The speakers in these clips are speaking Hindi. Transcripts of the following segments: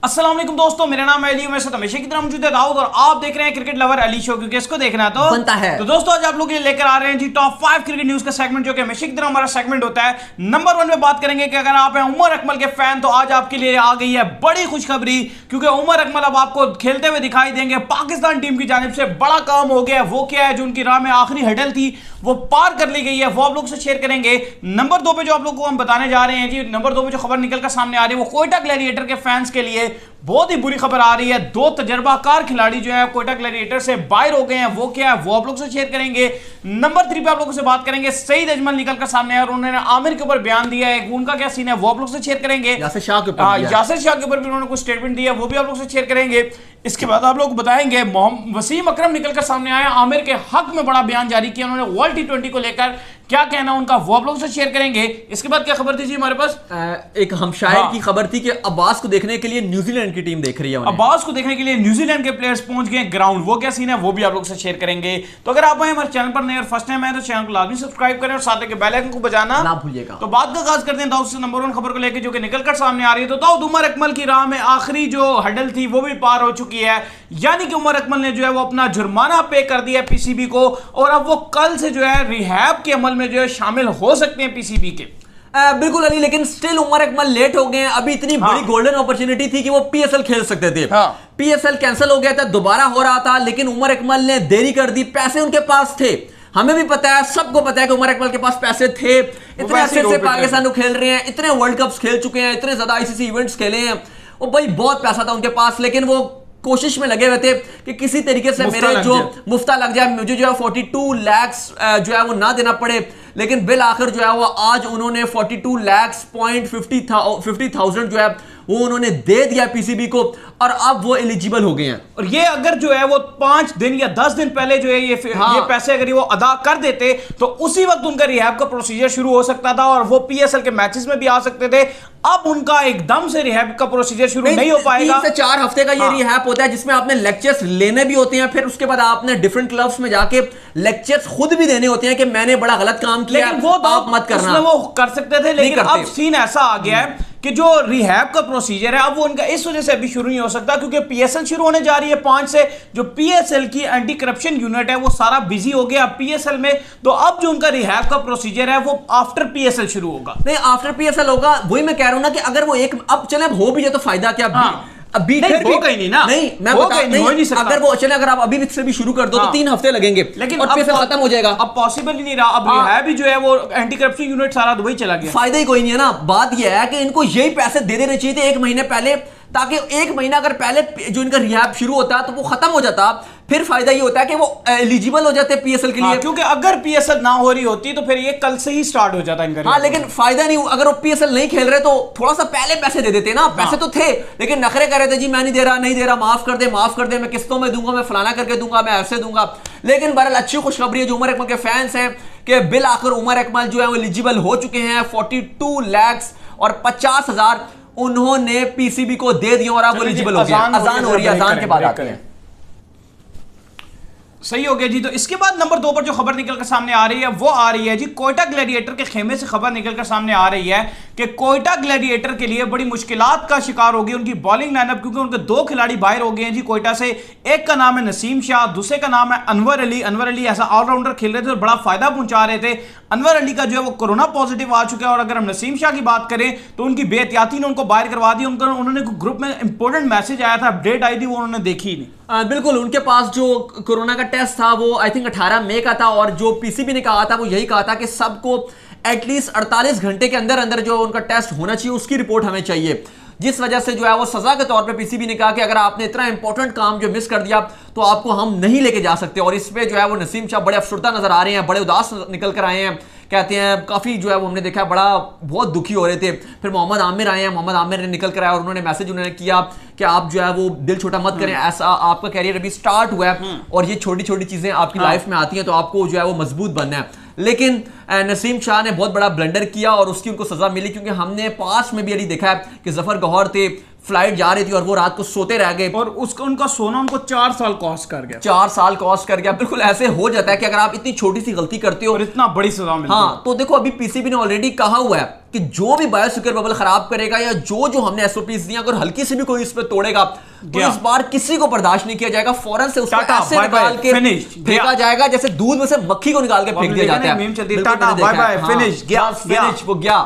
अस्सलाम वालेकुम दोस्तों, मेरा नाम है अली। मैं हमेशा की तरह मौजूद है दाऊद और आप देख रहे हैं क्रिकेट लवर अली शो, क्योंकि इसको देखना तो बनता है। तो दोस्तों आज आप लोग ये लेकर आ रहे हैं जी टॉप 5 क्रिकेट न्यूज का सेगमेंट, जो कि हमेशा की तरह हमारा सेगमेंट होता है। नंबर 1 में बात करेंगे कि अगर आप हैं उमर अकमल के फैन तो आज आपके लिए आ गई है बड़ी खुशखबरी, क्योंकि उमर अकमल अब आपको खेलते हुए दिखाई देंगे। पाकिस्तान टीम की जानिब से बड़ा काम हो गया। वो क्या है जो उनकी राह में आखिरी हडल थी वो पार कर ली गई है, वो आप लोग से शेयर करेंगे। नंबर 2 पे जो आप लोग को हम बताने जा रहे हैं जी, नंबर 2 पे जो खबर निकल कर सामने आ रही है वो कोयटा ग्लैडिएटर के फैंस के लिए बहुत ही बुरी खबर आ रही है। 2 तजर्बाकार खिलाड़ी जो है कोयटा ग्लैडिएटर से बाहर हो गए हैं। वो क्या है वो आप लोग से शेयर करेंगे। नंबर 3 पे आप लोगों से बात करेंगे। सईद अजमल निकल कर सामने आया और उन्होंने आमिर के ऊपर बयान दिया है। उनका क्या सीन है वो आप लोग से शेयर करेंगे। यासिर शाह के ऊपर भी उन्होंने कुछ स्टेटमेंट दिया, वो भी आप लोग से शेयर करेंगे। इसके बाद आप लोग बताएंगे वसीम अकरम निकल कर सामने आया, आमिर के हक में बड़ा बयान जारी किया उन्होंने। वर्ल्ड T20 को लेकर क्या कहना उनका वो आप लोगों से शेयर करेंगे। इसके बाद क्या खबर थी जी हमारे पास, एक हमशायर की खबर थी कि अब्बास को देखने के लिए न्यूजीलैंड की टीम देख रही है। अब्बास को देखने के लिए न्यूजीलैंड के प्लेयर्स पहुंच गए ग्राउंड, वो क्या सीन है वो भी आप लोग से शेयर करेंगे। तो अगर आप हमारे चैनल पर नए और फर्स्ट टाइम आए तो चैनल को लाजमी सब्सक्राइब करें और साथ में बेल आइकन को बजाना ना भूलिएगा। तो बात का आगाज करते हैं दाऊद से नंबर 1 खबर को लेकर जो कि निकल कर सामने आ रही है। तो दाऊद उमर अकमल की राह में आखिरी जो हडल थी वो भी पार हो चुकी है, यानी कि उमर अकमल ने जो है वो अपना जुर्माना पे कर दिया पीसीबी को और अब वो कल से जो है रिहैब के अमल में जो है शामिल हो सकते हैं पीसीबी के। बिल्कुल अली, लेकिन स्टिल उमर अकमल लेट हो गए हैं। अभी इतनी बड़ी गोल्डन अपॉर्चुनिटी थी कि वो पीएसएल खेल सकते थे। पीएसएल कैंसिल हो गया था, दोबारा हो रहा था, लेकिन उमर अकमल ने देरी कर दी। पैसे उनके पास थे, हमें भी पता है, सबको पता है कि उमर अकमल के पास पैसे थे। इतने अच्छे से पाकिस्तान को खेल रहे हैं, इतने वर्ल्ड कप्स खेल चुके हैं, इतने ज्यादा आईसीसी इवेंट्स खेले हैं, वो भाई बहुत पैसा था उनके पास। लेकिन वो कोशिश में लगे हुए थे कि किसी तरीके से मेरे जो मुफ्ता लग जाए, मुझे जो है 42 लाख जो है वो ना देना पड़े। लेकिन बिल आखिर जो है वो आज उन्होंने 42 लाख पॉइंट 50,000 जो है वो उन्होंने दे दिया पीसीबी को और अब वो एलिजिबल हो गए हैं। और ये अगर जो है वो 5 दिन या 10 दिन पहले जो है ये पैसे अगर वो अदा कर देते तो उसी वक्त उनका रिहैब का प्रोसीजर शुरू हो सकता था और वो पीएसएल के मैचेस में भी आ सकते थे। अब उनका एकदम से रिहैब का प्रोसीजर शुरू नहीं हो पाएगा। 3 से 4 हफ्ते का ये रिहैब होता है, जिसमें आपने लेक्चर्स लेने भी होते हैं, फिर उसके बाद आपने डिफरेंट क्लब्स में जाके लेक्चर्स खुद भी देने होते हैं कि मैंने बड़ा गलत काम किया, लेकिन वो आप मत करना। वो कर सकते थे, लेकिन अब सीन ऐसा आ गया है कि जो रिहैब का प्रोसीजर है अब वो उनका इस वजह से अभी शुरू नहीं हो सकता क्योंकि पीएसएल शुरू होने जा रही है 5 से। जो पीएसएल की एंटी करप्शन यूनिट है वो सारा बिजी हो गया पीएसएल में, तो अब जो उनका रिहैब का प्रोसीजर है वो आफ्टर पीएसएल शुरू होगा। नहीं, आफ्टर पीएसएल होगा, वही मैं कह रहा हूं ना कि अगर वो एक अब चले अब हो भी जाए तो फायदा क्या। अभी नहीं हो गई नहीं ना, नहीं मैं बता नहीं सकता। अगर वो चले अगर आप अभी से भी शुरू कर दो तो 3 हफ्ते लगेंगे, लेकिन अब पीएसएल खत्म हो जाएगा। अब पॉसिबल ही नहीं रहा। अब रिहैब भी जो है वो एंटी करप्शन यूनिट सारा वही चला गया, फायदा ही कोई नहीं है ना। बात यह है कि इनको यही पैसे दे देने चाहिए थे 1 महीने पहले, ताकि 1 महीना अगर पहले जो इनका रिहैब शुरू होता तो वो खत्म हो जाता, फिर फायदा ये होता है कि वो एलिजिबल हो जाते पीएसएल के लिए। क्योंकि अगर पीएसएल ना हो रही होती तो फिर ये कल से ही स्टार्ट हो जाता इनका। लेकिन फायदा नहीं, अगर वो पीएसएल नहीं खेल रहे तो थोड़ा सा पहले पैसे दे देते ना। पैसे तो थे लेकिन नखरे कर रहे थे, जी मैं नहीं दे रहा, नहीं दे रहा, माफ कर दे, मैं किस्तों में दूंगा, मैं फलाना करके दूंगा, मैं ऐसे दूंगा। लेकिन बहरहाल अच्छी खुशखबरी है जो उमर अकमल के फैंस हैं कि बिल आखिर उमर अकमल जो है वो एलिजिबल हो चुके हैं। 42 लाख और 50,000 उन्होंने पीसीबी को दे दिया और अब वो एलिजिबल हो गया। अजान हो रही है, अजान के बाद आते हैं। सही हो गया जी। तो इसके बाद नंबर 2 पर जो खबर निकल कर सामने आ रही है वो आ रही है जी कोयटा ग्लैडिएटर के खेमे से खबर निकल कर सामने आ रही है कि कोयटा ग्लैडिएटर के लिए बड़ी मुश्किलात का शिकार होगी उनकी बॉलिंग लाइनअप, क्योंकि उनके 2 खिलाड़ी बाहर हो गए हैं जी कोयटा से। एक का नाम है नसीम शाह, दूसरे का नाम है अनवर अली। अनवर अली ऐसा ऑलराउंडर खेल रहे थे और बड़ा फायदा पहुंचा रहे थे। अनवर अली का जो है वो कोरोना पॉजिटिव आ चुका है और अगर हम नसीम शाह की बात करें तो उनकी बेहतियाती ने उनको बाहर करवा दी। उन्होंने ग्रुप में इंपॉर्टेंट मैसेज आया था, अपडेट आई थी, वो उन्होंने देखी नहीं। बिल्कुल, उनके पास जो कोरोना का टेस्ट था वो आई थिंक 18 मई का था और जो पीसीबी ने कहा था वो यही कहा था कि सबको एटलीस्ट 48 घंटे के अंदर अंदर जो उनका टेस्ट होना चाहिए उसकी रिपोर्ट हमें चाहिए। जिस वजह से जो है वो सजा के तौर पे पीसीबी ने कहा कि अगर आपने इतना इंपॉर्टेंट काम जो मिस कर दिया तो आपको हम नहीं लेके जा सकते। और इस पे जो है वो नसीम शाह बड़े अफसरदा नजर आ रहे हैं, बड़े उदास निकल कर आए हैं। कहते हैं काफ़ी जो है वो हमने देखा बहुत दुखी हो रहे थे। फिर मोहम्मद आमिर आए हैं, मोहम्मद आमिर ने निकल कर आया और उन्होंने मैसेज उन्होंने किया कि आप जो है वो दिल छोटा मत करें, ऐसा आपका कैरियर अभी स्टार्ट हुआ है और ये छोटी छोटी चीज़ें आपकी लाइफ में आती हैं तो आपको जो है वो मजबूत बनना है। लेकिन नसीम शाह ने बहुत बड़ा ब्लंडर किया और उसकी उनको सजा मिली, क्योंकि हमने पास्ट में भी अली देखा है कि जफर गौहर थे, फ्लाइट जा रही थी और वो रात को सोते रह गए, और उसका उनका सोना उनको 4 साल कॉस्ट कर गया। 4 साल कॉस्ट कर गया। बिल्कुल ऐसे हो जाता है कि अगर आप इतनी छोटी सी गलती करते हो और इतना बड़ी सजा मिलती है। हाँ, तो देखो अभी पीसीबी ने ऑलरेडी कहा हुआ है कि जो भी बायोसिक्योर बबल खराब करेगा या जो हमने एसओपीज दिया अगर हल्की से भी कोई इस पे तोड़ेगा तो इस बार किसी को बर्दाश्त नहीं किया जाएगा, फौरन से उसको ऐसे निकाल के फेंका जाएगा जैसे दूध में से मक्खी को निकाल के फेंक दिया जाता है। टाटा बाय बाय, फिनिश वो गया।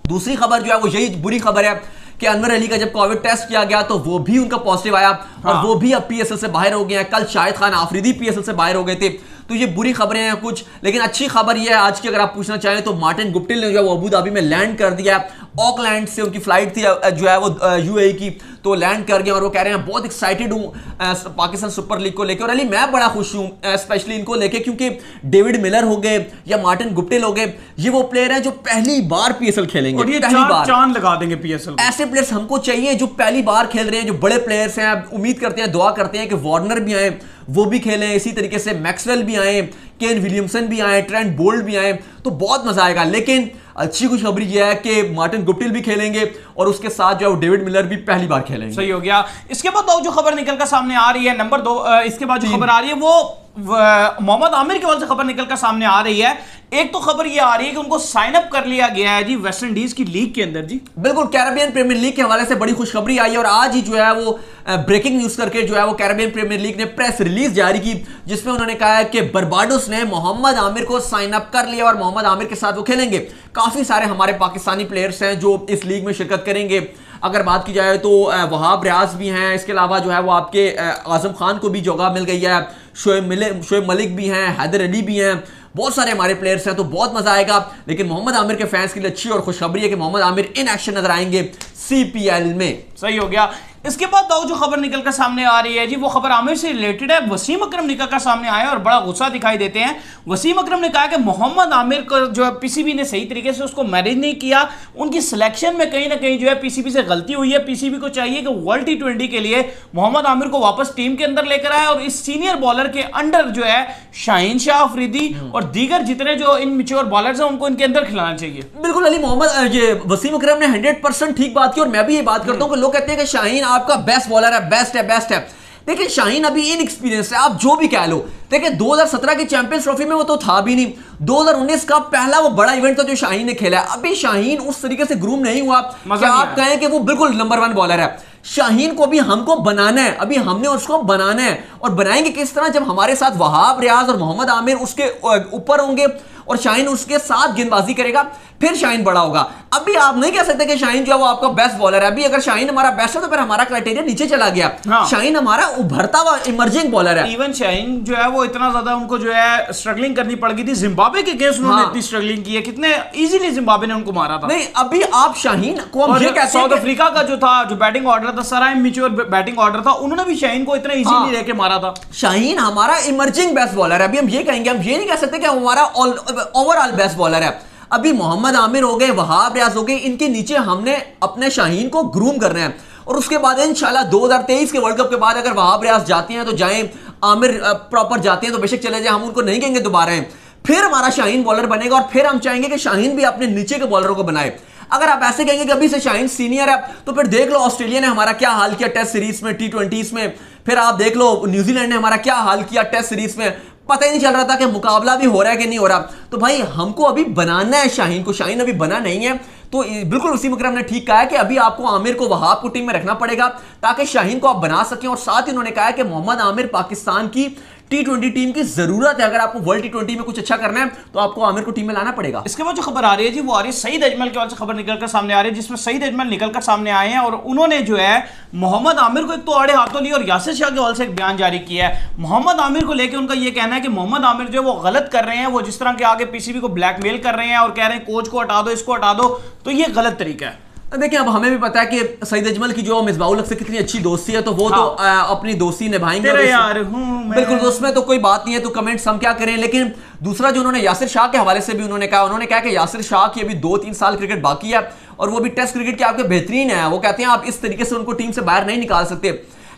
दूसरी खबर जो है वो यही बुरी खबर है कि अनवर अली का जब कोविड टेस्ट किया गया तो वो भी उनका पॉजिटिव आया और वो भी अब पीएसएल से बाहर हो गए हैं। कल शाहिद खान आफरीदी पीएसएल से बाहर हो गए थे। तो ये बुरी खबरें हैं कुछ, लेकिन अच्छी खबर ये है आज की, अगर आप पूछना चाहें तो मार्टिन गुप्टिल ने जो है वो अबू धाबी में लैंड कर दिया। ऑकलैंड से उनकी फ्लाइट थी जो है वो यूएई की, तो लैंड कर गए और वो कह रहे हैं बहुत एक्साइटेड हूं पाकिस्तान सुपर लीग को लेकर। और अली मैं बड़ा खुश हूं स्पेशली इनको लेके, क्योंकि डेविड मिलर हो गए या मार्टिन गुप्टिल हो गए, ये वो प्लेयर हैं जो पहली बार पीएसएल खेलेंगे और ये पहली बार चांद लगा देंगे पीएसएल। ऐसे प्लेयर्स हमको चाहिए जो पहली बार खेल रहे हैं, जो बड़े प्लेयर्स हैं। उम्मीद करते हैं, दुआ करते हैं कि वार्नर भी आए, वो भी खेलें, इसी तरीके से मैक्सवेल भी आए, केन विलियमसन भी आए, ट्रेंट बोल्ट भी आए, तो बहुत मजा आएगा। लेकिन अच्छी खुशखबरी यह है कि मार्टिन गुप्टिल भी खेलेंगे और उसके साथ जो है डेविड मिलर भी पहली बार खेलेंगे। सही हो गया। इसके बाद जो खबर निकल कर सामने आ रही है, नंबर 2, इसके बाद जो खबर आ रही है वो मोहम्मद आमिर के हवाले से खबर निकल कर सामने आ रही है। एक तो खबर ये आ रही है कि उनको साइन अप कर लिया गया है जी वेस्ट इंडीज की लीग के अंदर जी। बिल्कुल, कैरेबियन प्रीमियर लीग के हवाले से बड़ी खुशखबरी आई है और आज ही जो है वो ब्रेकिंग न्यूज करके जो है वो कैरेबियन प्रीमियर लीग ने प्रेस रिलीज जारी की, जिसमें उन्होंने कहा है कि बर्बाडोस ने मोहम्मद आमिर को साइन अप कर लिया और मोहम्मद आमिर के साथ वो खेलेंगे। काफी सारे हमारे पाकिस्तानी प्लेयर्स हैं जो इस लीग में शिरकत करेंगे। अगर बात की जाए तो वहाब रियाज भी हैं, इसके अलावा जो है वो आपके आजम खान को भी जगह मिल गई है, शोएब मलिक भी हैं, हैदर अली भी हैं, बहुत सारे हमारे प्लेयर्स हैं, तो बहुत मजा आएगा। लेकिन मोहम्मद आमिर के फैंस के लिए अच्छी और खुशखबरी है कि मोहम्मद आमिर इन एक्शन नजर आएंगे सीपीएल में। सही हो गया। इसके बाद जो खबर निकल कर सामने आ रही है जी, वो खबर आमिर से रिलेटेड है। वसीम अकरम निकल कर सामने आए और बड़ा गुस्सा दिखाई देते हैं। वसीम अकरम ने कहा कि मोहम्मद आमिर को जो है पीसीबी ने सही तरीके से उसको मैनेज नहीं किया, उनकी सिलेक्शन में कहीं ना कहीं जो है पीसीबी से गलती हुई है। पीसीबी को चाहिए कि वर्ल्ड T20 के लिए मोहम्मद आमिर को वापस टीम के अंदर लेकर आए और इस सीनियर बॉलर के अंडर जो है शाहीन शाह अफरीदी और दीगर जितने जो इन मैच्योर बॉलर्स हैं उनको इनके अंदर खिलाना चाहिए। बिल्कुल अली, मोहम्मद ये वसीम अकरम ने 100% ठीक बात की और मैं भी ये बात करता हूं कि लोग कहते हैं कि शाहीन आपका बेस्ट बॉलर है, बेस्ट है। देखिए शाहीन अभी इनएक्सपीरियंस है, आप जो भी कह लो। देखिए 2017 की चैंपियंस ट्रॉफी में वो तो था भी नहीं, 2019 का पहला वो बड़ा इवेंट था जो शाहीन ने खेला है। अभी शाहीन उस तरीके से ग्रूम नहीं हुआ कि आप कहें कि वो बिल्कुल नंबर 1 बॉलर है। शाहीन को भी हमको बनाना है, अभी हमने उसको बनाना है। और बनाएंगे किस तरह, जब हमारे साथ वहाब रियाज और मोहम्मद आमिर उसके ऊपर होंगे और शाहीन उसके साथ गेंदबाजी करेगा, फिर शाहीन बड़ा होगा। अभी आप नहीं कह सकते कि शाहीन जो है वो आपका बेस्ट बॉलर है। अभी अगर शाहीन हमारा बेस्ट है तो फिर हमारा क्राइटेरिया नीचे चला गया। हाँ। शाहीन हमारा उभरता हुआ इमर्जिंग बॉलर है। इवन शाहीन जो है वो इतना ज्यादा उनको जो है स्ट्रगलिंग करनी पड़ गई थी जिम्बाब्वे के अगेंस्ट। उन्होंने इतनी स्ट्रगलिंग की है, कितने इजीली जिम्बाब्वे ने उनको मारा था। नहीं, अभी आप शाहीन को हम ये कहते हैं, साउथ अफ्रीका का जो था, जो बैटिंग ऑर्डर था, सारा इमेच्योर बैटिंग ऑर्डर था, उन्होंने भी शाहीन को इतना इजीली लेके मारा था। शाहीन हमारा इमर्जिंग बेस्ट बॉलर है। अभी हम ये कहेंगे, हम ये नहीं कह सकते कि हमारा ओवरऑल बेस्ट बॉलर है। अभी मोहम्मद आमिर हो गए, वहाब रियाज हो गए, इनके नीचे हमने अपने शाहीन को ग्रूम करना है। और उसके बाद इंशाल्लाह 2023 के वर्ल्ड कप के बाद अगर वहाब रियाज जाते हैं तो जाएं, आमिर प्रॉपर जाते हैं तो बेशक चले जाए, हम उनको नहीं कहेंगे दोबारा हैं। फिर हमारा शाहीन बॉलर बनेगा और फिर हम चाहेंगे कि शाहीन भी अपने नीचे के बॉलरों को बनाए। अगर आप ऐसे कहेंगे कि अभी से शाहीन सीनियर है तो फिर देख लो ऑस्ट्रेलिया ने हमारा क्या हाल किया टेस्ट सीरीज में, T20s में। फिर आप देख लो न्यूजीलैंड ने हमारा क्या हाल किया टेस्ट सीरीज में, पता ही नहीं चल रहा था कि मुकाबला भी हो रहा है कि नहीं हो रहा। तो भाई हमको अभी बनाना है शाहीन को, शाहीन अभी बना नहीं है। तो बिल्कुल वसीम अकरम ने ठीक कहा है कि अभी आपको आमिर को वहाब को टीम में रखना पड़ेगा ताकि शाहीन को आप बना सकें। और साथ ही उन्होंने कहा है कि मोहम्मद आमिर पाकिस्तान की T20 टीम की जरूरत है। अगर आपको वर्ल्ड T20 में कुछ अच्छा करना है तो आपको आमिर को टीम में लाना पड़ेगा। इसके बाद जो खबर आ रही है जी वो आ रही है सईद अजमल के वाले से खबर निकलकर सामने आ रही है, जिसमें सईद अजमल निकलकर सामने आए हैं और उन्होंने जो है मोहम्मद आमिर को एक तो आड़े हाथों लिया और यासिर शाह के वाले से एक बयान जारी किया है। मोहम्मद आमिर को लेकर उनका यह कहना है कि मोहम्मद आमिर जो है वो गलत कर रहे हैं, वो जिस तरह के आगे पीसीबी को ब्लैकमेल कर रहे हैं और कह रहे हैं कोच को हटा दो, इसको हटा दो, तो ये गलत तरीका है। देखिए अब हमें भी पता है कि सईद अजमल की जो मिसबाहुल हक से कितनी अच्छी दोस्ती है, तो वो तो अपनी दोस्ती निभाएंगे बिल्कुल, तो उसमें तो कोई बात नहीं है। तो कमेंट्स हम क्या करें। लेकिन दूसरा जो उन्होंने यासिर शाह के हवाले से भी उन्होंने कहा कि यासिर शाह की अभी 2-3 साल क्रिकेट बाकी है और वो भी टेस्ट क्रिकेट के आपके बेहतरीन है। वो कहते हैं आप इस तरीके से उनको टीम से बाहर नहीं निकाल सकते।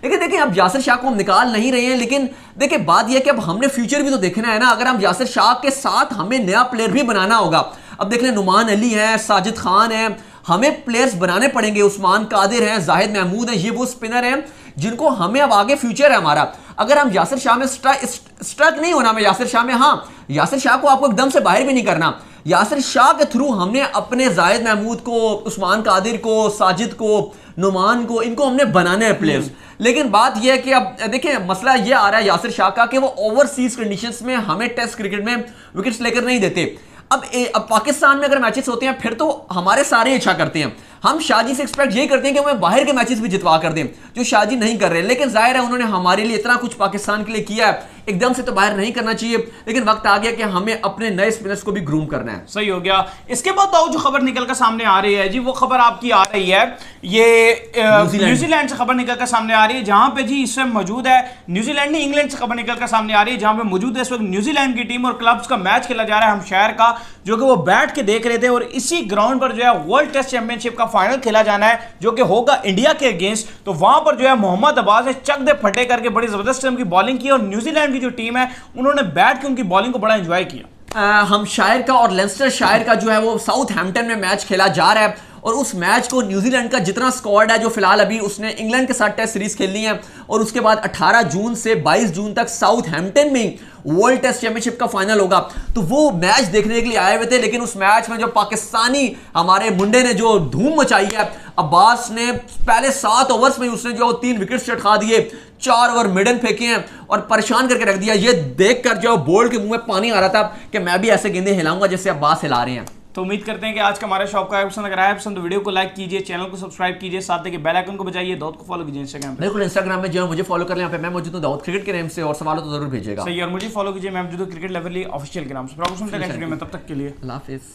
लेकिन देखिए अब यासिर शाह को हम निकाल नहीं रहे हैं, लेकिन देखिए बात यह कि अब हमने फ्यूचर भी तो देखना है ना। अगर हम यासिर शाह के साथ हमें नया प्लेयर भी बनाना होगा। अब देख लें नुमान अली है, साजिद खान है, हमें प्लेयर्स बनाने पड़ेंगे। उस्मान कादिर हैं, जाहिद महमूद हैं, ये वो स्पिनर हैं जिनको हमें अब आगे फ्यूचर है हमारा। अगर हम यासिर शाह में स्ट्रक नहीं होना, मैं यासिर शाह में, हाँ यासिर शाह को आपको एकदम से बाहर भी नहीं करना, यासिर शाह के थ्रू हमने अपने जाहिद महमूद को, उस्मान कादिर को, साजिद को, नुमान को, इनको हमने बनाने हैं प्लेयर्स। लेकिन बात यह है कि अब देखिए मसला यह आ रहा है यासिर शाह का कि वो ओवरसीज कंडीशंस में हमें टेस्ट क्रिकेट में विकेट्स लेकर नहीं देते। अब पाकिस्तान में अगर मैचेस होते हैं फिर तो हमारे सारे इच्छा करते हैं, हम शाहजी से एक्सपेक्ट यही करते हैं कि हमें बाहर के मैचेस भी जितवा कर दें, जो शाहजी नहीं कर रहे। लेकिन जाहिर है उन्होंने हमारे लिए इतना कुछ पाकिस्तान के लिए किया है, एकदम से तो बाहर नहीं करना चाहिए, लेकिन वक्त आ गया कि हमें अपने नए स्पिनर्स को भी ग्रूम करना है। सही हो गया। इसके बाद तो जो खबर निकल कर सामने आ रही है जी, वो खबर आपकी आ रही है, ये न्यूजीलैंड से खबर निकल कर सामने आ रही है, जहां पे जी इस वक्त मौजूद है न्यूजीलैंड नहीं, इंग्लैंड से खबर निकल कर सामने आ रही है, जहां पे मौजूद है इस वक्त न्यूजीलैंड की टीम और क्लब्स का मैच खेला जा रहा है हम शहर का, जो कि वो बैठ के देख रहे थे। और इसी ग्राउंड पर जो है वर्ल्ड टेस्ट चैंपियनशिप का फाइनल खेला जाना है, जो कि होगा इंडिया के अगेंस्ट। तो वहां पर जो है मोहम्मद अब्बास ने चक दे फटे करके बड़ी जबरदस्त किस्म की बॉलिंग की, और न्यूजीलैंड की जो टीम है उन्होंने बैठ के उनकी बॉलिंग को बड़ा एंजॉय किया। हम शायर का और लेस्टर शायर का जो है वो साउथहैम्पटन में मैच खेला जा रहा है, और उस मैच को न्यूजीलैंड का जितना स्क्वाड है जो फिलहाल अभी उसने इंग्लैंड के साथ टेस्ट सीरीज खेलनी है, और उसके बाद 18 जून से 22 जून तक साउथहैम्पटन में वर्ल्ड टेस्ट चैंपियनशिप का फाइनल होगा। तो वो मैच देखने के लिए आए हुए थे, लेकिन उस मैच में जो पाकिस्तानी हमारे मुंडे ने जो धूम मचाई है, अब्बास ने पहले 7 ओवर्स में उसने जो 3 विकेट्स चटका दिए, 4 ओवर मिडन फेंके हैं और परेशान करके रख दिया। ये देखकर जो बोल्ड के मुंह में पानी आ रहा था कि मैं भी ऐसे गेंदे हिलाऊंगा जैसे अब्बास हिला रहे हैं। तो उम्मीद करते हैं कि आज का हमारे शॉप का पसंद अगर आया पसंद तो वीडियो को लाइक कीजिए, चैनल को सब्सक्राइब कीजिए, साथ देखिए बेल आइकन को बजाइए, दाऊद को फॉलो कीजिए इंस्टाग्राम पे। बिल्कुल इंस्टाग्राम में जो है मुझे फॉलो कर लें, यहाँ पे मैं मौजूद हूँ दाऊद क्रिकेट के नेम से, और सवाल तो जरूर भेजिएगा। सही, और मुझे फॉलो कीजिए मैं मौजूद हूँ क्रिकेट लेवल ऑफिशियल के नाम से। प्रॉब्लम में तब तक के लिए अल्लाह हाफिज़।